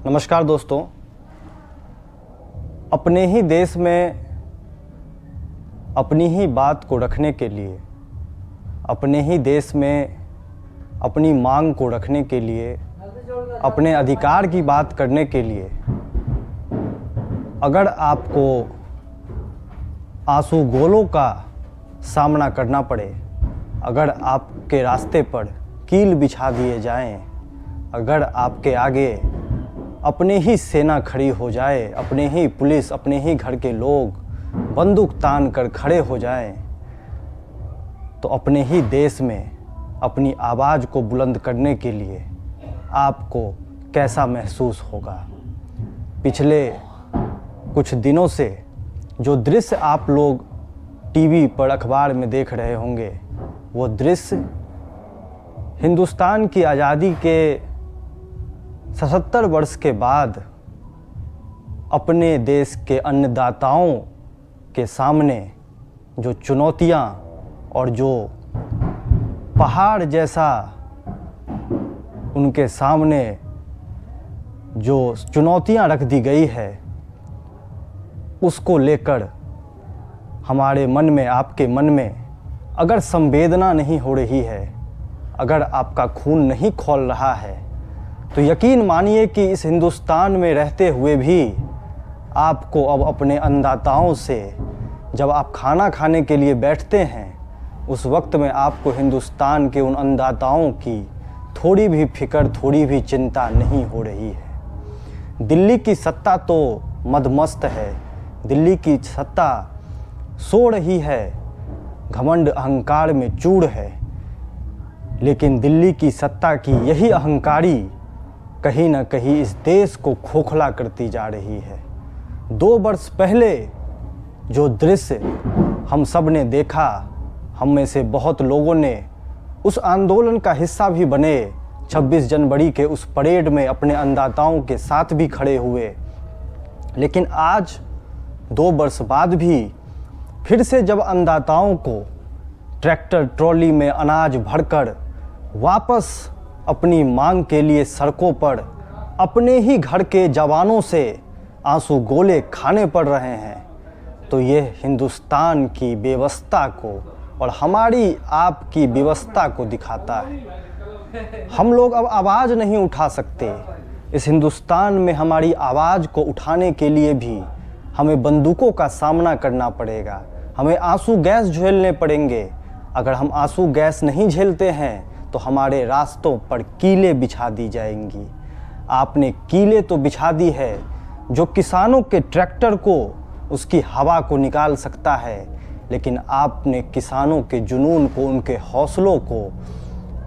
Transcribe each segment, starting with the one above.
नमस्कार दोस्तों। अपने ही देश में अपनी ही बात को रखने के लिए, अपने ही देश में अपनी मांग को रखने के लिए, अपने अधिकार की बात करने के लिए अगर आपको आंसू गोलों का सामना करना पड़े, अगर आपके रास्ते पर कील बिछा दिए जाएं, अगर आपके आगे अपनी ही सेना खड़ी हो जाए, अपनी ही पुलिस, अपने ही घर के लोग बंदूक तान कर खड़े हो जाएं, तो अपने ही देश में अपनी आवाज़ को बुलंद करने के लिए आपको कैसा महसूस होगा। पिछले कुछ दिनों से जो दृश्य आप लोग टीवी पर, अखबार में देख रहे होंगे, वो दृश्य हिंदुस्तान की आज़ादी के 77 वर्ष के बाद अपने देश के अन्नदाताओं के सामने जो चुनौतियां और जो पहाड़ जैसा उनके सामने जो चुनौतियां रख दी गई है, उसको लेकर हमारे मन में, आपके मन में अगर संवेदना नहीं हो रही है, अगर आपका खून नहीं खौल रहा है, तो यकीन मानिए कि इस हिंदुस्तान में रहते हुए भी आपको अब अपने अन्नदाताओं से, जब आप खाना खाने के लिए बैठते हैं, उस वक्त में आपको हिंदुस्तान के उन अन्नदाताओं की थोड़ी भी फिक्र, थोड़ी भी चिंता नहीं हो रही है। दिल्ली की सत्ता तो मदमस्त है, दिल्ली की सत्ता सो रही है, घमंड अहंकार में चूर है, लेकिन दिल्ली की सत्ता की यही अहंकारी कहीं ना कहीं इस देश को खोखला करती जा रही है। 2 वर्ष पहले जो दृश्य हम सब ने देखा, हम में से बहुत लोगों ने उस आंदोलन का हिस्सा भी बने, 26 जनवरी के उस परेड में अपने अन्नदाताओं के साथ भी खड़े हुए, लेकिन आज 2 वर्ष बाद भी फिर से जब अन्नदाताओं को ट्रैक्टर ट्रॉली में अनाज भरकर वापस अपनी मांग के लिए सड़कों पर अपने ही घर के जवानों से आंसू गोले खाने पड़ रहे हैं, तो ये हिंदुस्तान की व्यवस्था को और हमारी आपकी व्यवस्था को दिखाता है। हम लोग अब आवाज़ नहीं उठा सकते। इस हिंदुस्तान में हमारी आवाज़ को उठाने के लिए भी हमें बंदूकों का सामना करना पड़ेगा, हमें आंसू गैस झेलने पड़ेंगे। अगर हम आंसू गैस नहीं झेलते हैं तो हमारे रास्तों पर कीलें बिछा दी जाएंगी। आपने कीलें तो बिछा दी है जो किसानों के ट्रैक्टर को, उसकी हवा को निकाल सकता है, लेकिन आपने किसानों के जुनून को, उनके हौसलों को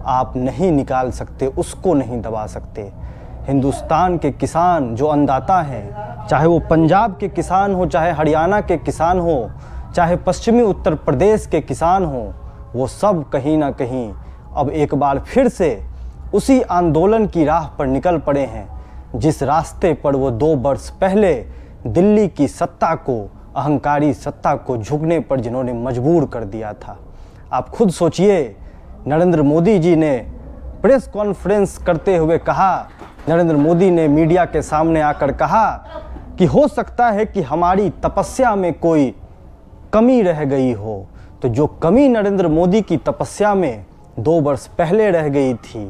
आप नहीं निकाल सकते, उसको नहीं दबा सकते। हिंदुस्तान के किसान जो अन्नदाता हैं, चाहे वो पंजाब के किसान हो, चाहे हरियाणा के किसान हो, चाहे पश्चिमी उत्तर प्रदेश के किसान हो, वो सब कहीं ना कहीं अब एक बार फिर से उसी आंदोलन की राह पर निकल पड़े हैं जिस रास्ते पर वो 2 वर्ष पहले दिल्ली की सत्ता को, अहंकारी सत्ता को झुकने पर जिन्होंने मजबूर कर दिया था। आप खुद सोचिए, नरेंद्र मोदी जी ने प्रेस कॉन्फ्रेंस करते हुए कहा, नरेंद्र मोदी ने मीडिया के सामने आकर कहा कि हो सकता है कि हमारी तपस्या में कोई कमी रह गई हो। तो जो कमी नरेंद्र मोदी की तपस्या में 2 वर्ष पहले रह गई थी,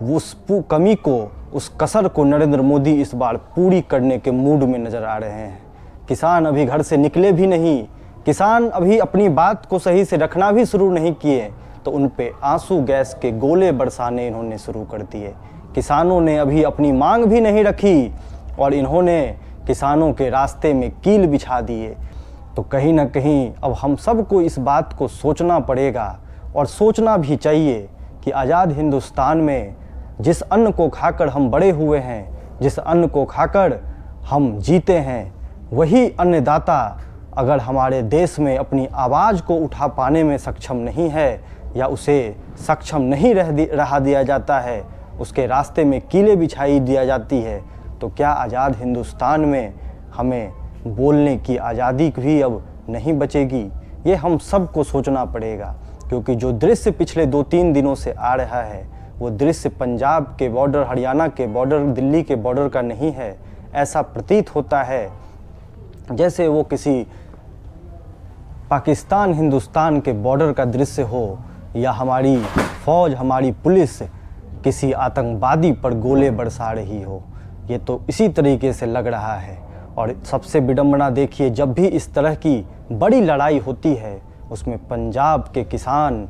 उस कमी को, उस कसर को नरेंद्र मोदी इस बार पूरी करने के मूड में नज़र आ रहे हैं। किसान अभी घर से निकले भी नहीं, किसान अभी अपनी बात को सही से रखना भी शुरू नहीं किए, तो उन पे आंसू गैस के गोले बरसाने इन्होंने शुरू कर दिए। किसानों ने अभी अपनी मांग भी नहीं रखी और इन्होंने किसानों के रास्ते में कील बिछा दिए। तो कहीं ना कहीं अब हम सबको इस बात को सोचना पड़ेगा और सोचना भी चाहिए कि आज़ाद हिंदुस्तान में जिस अन्न को खाकर हम बड़े हुए हैं, जिस अन्न को खाकर हम जीते हैं, वही अन्नदाता अगर हमारे देश में अपनी आवाज़ को उठा पाने में सक्षम नहीं है या उसे सक्षम नहीं रहा दिया जाता है, उसके रास्ते में कीलें बिछाई दिया जाती है, तो क्या आज़ाद हिंदुस्तान में हमें बोलने की आज़ादी भी अब नहीं बचेगी? ये हम सबको सोचना पड़ेगा, क्योंकि जो दृश्य पिछले 2-3 दिनों से आ रहा है वो दृश्य पंजाब के बॉर्डर, हरियाणा के बॉर्डर, दिल्ली के बॉर्डर का नहीं है। ऐसा प्रतीत होता है जैसे वो किसी पाकिस्तान हिंदुस्तान के बॉर्डर का दृश्य हो, या हमारी फ़ौज, हमारी पुलिस किसी आतंकवादी पर गोले बरसा रही हो। ये तो इसी तरीके से लग रहा है। और सबसे विडंबना देखिए, जब भी इस तरह की बड़ी लड़ाई होती है उसमें पंजाब के किसान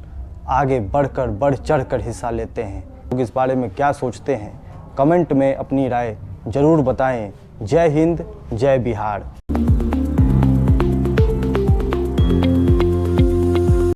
आगे बढ़ चढ़ कर हिस्सा लेते हैं। लोग इस बारे में क्या सोचते हैं, कमेंट में अपनी राय ज़रूर बताएं। जय हिंद, जय बिहार।